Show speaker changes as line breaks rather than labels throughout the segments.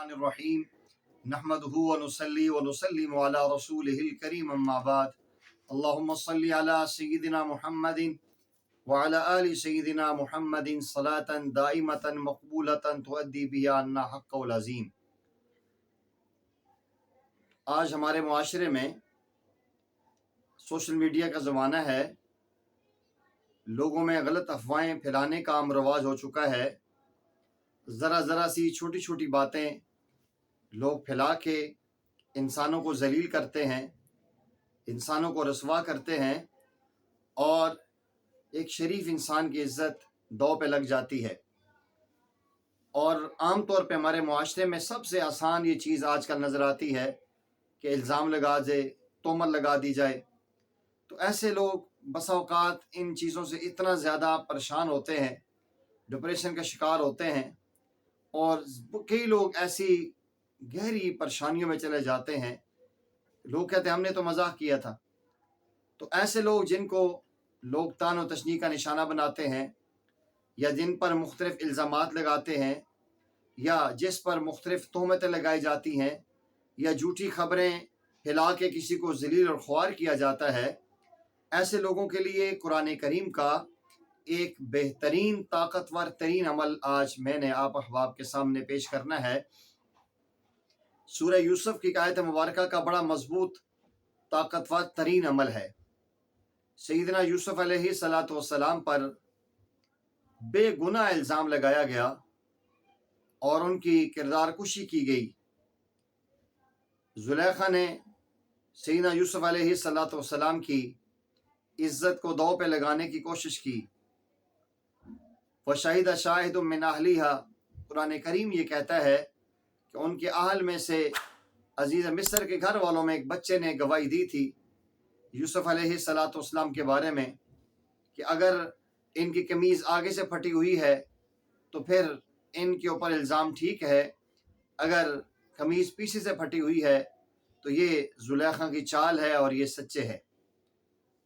الرحیم نحمدہ ونصلی ونسلم علی رسولہ الکریم اما بعد اللہم صلی علی سیدنا محمد وعلی آل سیدنا محمد صلاة دائمة مقبولة تؤدی بها عنا حق العظیم۔ آج ہمارے معاشرے میں سوشل میڈیا کا زمانہ ہے، لوگوں میں غلط افواہیں پھیلانے کا عام رواج ہو چکا ہے۔ ذرا سی چھوٹی چھوٹی باتیں لوگ پھیلا کے انسانوں کو ذلیل کرتے ہیں، انسانوں کو رسوا کرتے ہیں، اور ایک شریف انسان کی عزت دو پہ لگ جاتی ہے۔ اور عام طور پہ ہمارے معاشرے میں سب سے آسان یہ چیز آج کل نظر آتی ہے کہ الزام لگا دے، تہمت لگا دی جائے۔ تو ایسے لوگ بسا اوقات ان چیزوں سے اتنا زیادہ پریشان ہوتے ہیں، ڈپریشن کا شکار ہوتے ہیں، اور کئی لوگ ایسی گہری پریشانیوں میں چلے جاتے ہیں۔ لوگ کہتے ہیں ہم نے تو مزاق کیا تھا۔ تو ایسے لوگ جن کو لوگ طعن و تشنیع کا نشانہ بناتے ہیں، یا جن پر مختلف الزامات لگاتے ہیں، یا جس پر مختلف تہمتیں لگائی جاتی ہیں، یا جھوٹی خبریں پھیلا کے کسی کو ذلیل اور خوار کیا جاتا ہے، ایسے لوگوں کے لیے قرآن کریم کا ایک بہترین طاقتور ترین عمل آج میں نے آپ احباب کے سامنے پیش کرنا ہے۔ سورہ یوسف کی آیت مبارکہ کا بڑا مضبوط طاقتور ترین عمل ہے۔ سیدنا یوسف علیہ السلام پر بے گناہ الزام لگایا گیا اور ان کی کردار کشی کی گئی۔ زلیخا نے سیدنا یوسف علیہ السلام کی عزت کو دو پہ لگانے کی کوشش کی۔ وَشَهِدَ شَاهِدٌ مِّنْ أَهْلِهَا، قرآن کریم یہ کہتا ہے کہ ان کے اہل میں سے عزیز مصر کے گھر والوں میں ایک بچے نے گواہی دی تھی یوسف علیہ السلام کے بارے میں کہ اگر ان کی قمیض آگے سے پھٹی ہوئی ہے تو پھر ان کے اوپر الزام ٹھیک ہے، اگر قمیض پیچھے سے پھٹی ہوئی ہے تو یہ زلیخا کی چال ہے اور یہ سچے ہے۔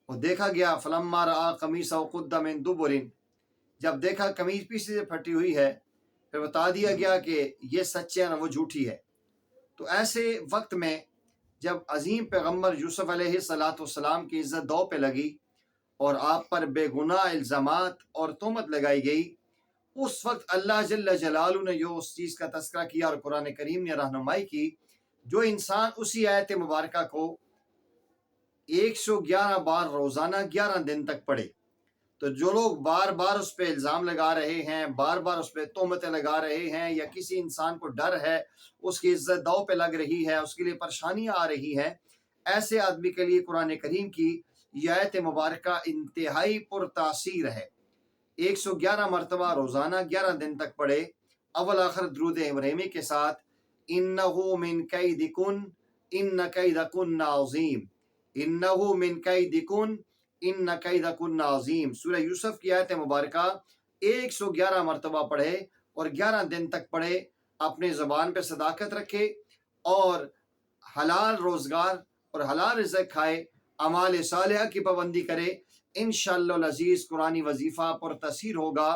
وہ دیکھا گیا فلما رأى قمیصه قد من دبر، جب دیکھا قمیض پیچھے سے پھٹی ہوئی ہے پھر بتا دیا گیا کہ یہ سچے ہیں اور وہ جھوٹی ہے۔ تو ایسے وقت میں جب عظیم پیغمبر یوسف علیہ السلام کی عزت دو پہ لگی اور آپ پر بے گناہ الزامات اور تہمت لگائی گئی، اس وقت اللہ جل جلالہ نے جو اس چیز کا تذکرہ کیا اور قرآن کریم نے رہنمائی کی، جو انسان اسی آیت مبارکہ کو 111 بار روزانہ 11 دن تک پڑھے، تو جو لوگ بار بار اس پہ الزام لگا رہے ہیں، بار بار اس پہ تہمتیں لگا رہے ہیں، یا کسی انسان کو ڈر ہے، اس کی عزت دو پہ لگ رہی ہے، اس کے لیے پریشانیاں آ رہی ہیں، ایسے آدمی کے لیے قرآن کریم کی یہ آیت مبارکہ انتہائی پرتاثیر ہے۔ 111 مرتبہ روزانہ 11 دن تک پڑھے، اول آخر درود ابراہیمی کے ساتھ، اِنَّهُ مِن كَيْدِكُنَّ إِنَّ كَيْدَكُنَّ عَظِيمٌ، اِنَّهُ مِن كَيْدِكُنَّ إِنَّ كَيْدَكُنَّ عَظِيمٌ۔ سورہ یوسف کی آیت مبارکہ 111 مرتبہ پڑھے اور 11 دن تک پڑھے، اپنے زبان پہ صداقت رکھے اور حلال روزگار اور حلال رزق کھائے، اعمال صالحہ کی پابندی کرے، انشاءاللہ العزیز قرآنی وظیفہ پرتاثیر ہوگا،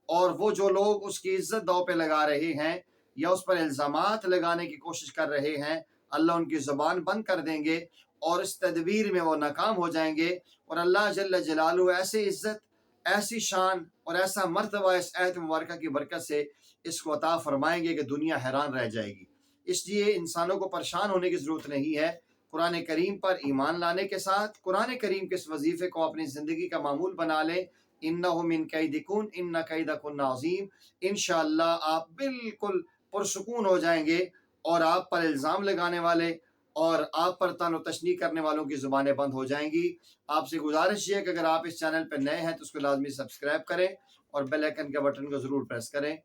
اور وہ جو لوگ اس کی عزت دو پہ لگا رہے ہیں یا اس پر الزامات لگانے کی کوشش کر رہے ہیں، اللہ ان کی زبان بند کر دیں گے اور اس تدبیر میں وہ ناکام ہو جائیں گے، اور اللہ جل جلالہ ایسی عزت، ایسی شان اور ایسا مرتبہ اس آیت مبارکہ کی برکت سے اس کو عطا فرمائیں گے کہ دنیا حیران رہ جائے گی۔ اس لیے انسانوں کو پریشان ہونے کی ضرورت نہیں ہے، قرآن کریم پر ایمان لانے کے ساتھ قرآن کریم کے اس وظیفے کو اپنی زندگی کا معمول بنا لیں۔ اِنَّهُ مِن كَيْدِكُنَّ إِنَّ كَيْدَكُنَّ عَظِيمٌ، انشاءاللہ آپ بالکل پرسکون ہو جائیں گے، اور آپ پر الزام لگانے والے اور آپ پر طعن و تشنیع کرنے والوں کی زبانیں بند ہو جائیں گی۔ آپ سے گزارش یہ ہے کہ اگر آپ اس چینل پہ نئے ہیں تو اس کو لازمی سبسکرائب کریں اور بیل آئیکن کے بٹن کو ضرور پریس کریں۔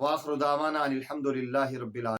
وآخر دعوانا ان الحمد للہ رب العالمین۔